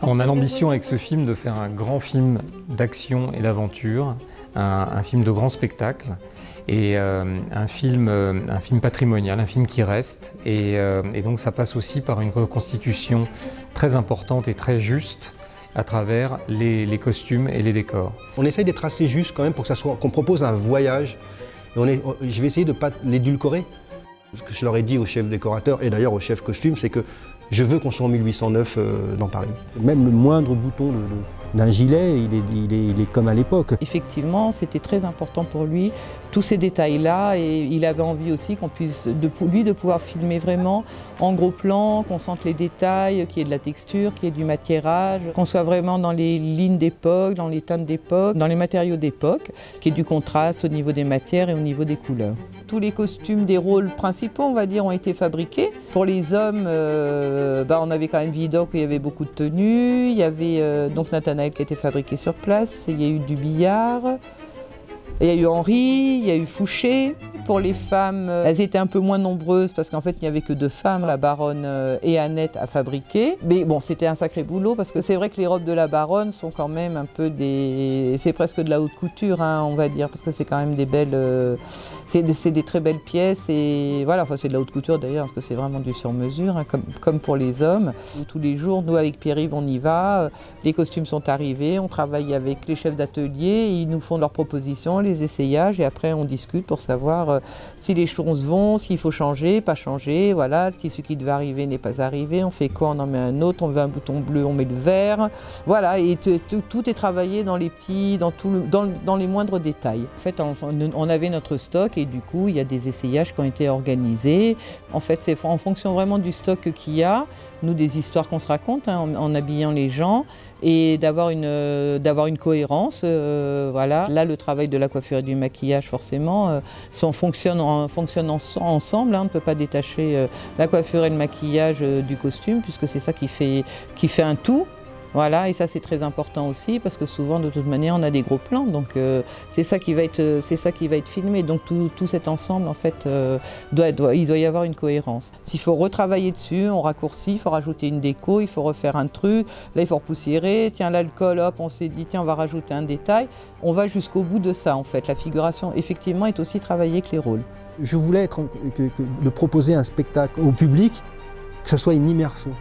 On a l'ambition avec ce film de faire un grand film d'action et d'aventure, un film de grand spectacle et un film patrimonial, un film qui reste. Et donc ça passe aussi par une reconstitution très importante et très juste à travers les costumes et les décors. On essaye d'être assez juste quand même pour qu'on propose un voyage. Je vais essayer de ne pas l'édulcorer. Ce que je leur ai dit au chef décorateur et d'ailleurs au chef costume, c'est que je veux qu'on soit en 1809 dans Paris. Même le moindre bouton d'un gilet, il est comme à l'époque. Effectivement, c'était très important pour lui, tous ces détails-là, et il avait envie aussi qu'on puisse, de pouvoir filmer vraiment en gros plan, qu'on sente les détails, qu'il y ait de la texture, qu'il y ait du maquillage, qu'on soit vraiment dans les lignes d'époque, dans les teintes d'époque, dans les matériaux d'époque, qu'il y ait du contraste au niveau des matières et au niveau des couleurs. Tous les costumes des rôles principaux, on va dire, ont été fabriqués. Pour les hommes, on avait quand même Vidocq où il y avait beaucoup de tenues. Il y avait donc Nathanaël qui a été fabriqué sur place. Il y a eu du billard. Il y a eu Henri, il y a eu Fouché. Pour les femmes, elles étaient un peu moins nombreuses parce qu'en fait, il n'y avait que 2 femmes, la baronne et Annette, à fabriquer. Mais bon, c'était un sacré boulot parce que c'est vrai que les robes de la baronne sont quand même un peu c'est presque de la haute couture, hein, on va dire, parce que c'est quand même des belles... c'est des très belles pièces et voilà, enfin c'est de la haute couture d'ailleurs parce que c'est vraiment du sur-mesure, hein, comme pour les hommes. Tous les jours, nous avec Pierre-Yves, on y va, les costumes sont arrivés, on travaille avec les chefs d'atelier, ils nous font leurs propositions, les essayages et après on discute pour savoir si les choses vont, s'il faut changer, pas changer, voilà, ce qui devait arriver n'est pas arrivé, on fait quoi, on en met un autre, on veut un bouton bleu, on met le vert, voilà, et tout est travaillé dans les petits, dans les moindres détails. En fait, on avait notre stock et du coup, il y a des essayages qui ont été organisés. En fait, c'est en fonction vraiment du stock qu'il y a, nous, des histoires qu'on se raconte, hein, en habillant les gens, et d'avoir une cohérence, voilà. Là, le travail de la coiffure et du maquillage, forcément, fonctionne ensemble, hein. On ne peut pas détacher la coiffure et le maquillage du costume, puisque c'est ça qui fait un tout. Voilà, et ça c'est très important aussi parce que souvent de toute manière on a des gros plans, donc c'est ça qui va être filmé. Donc tout cet ensemble en fait il doit y avoir une cohérence. S'il faut retravailler dessus, on raccourcit, il faut rajouter une déco, il faut refaire un truc, là il faut repoussiérer, tiens l'alcool, hop on s'est dit tiens on va rajouter un détail. On va jusqu'au bout de ça en fait. La figuration effectivement est aussi travaillée avec les rôles. Je voulais de proposer un spectacle au public, que ce soit une immersion.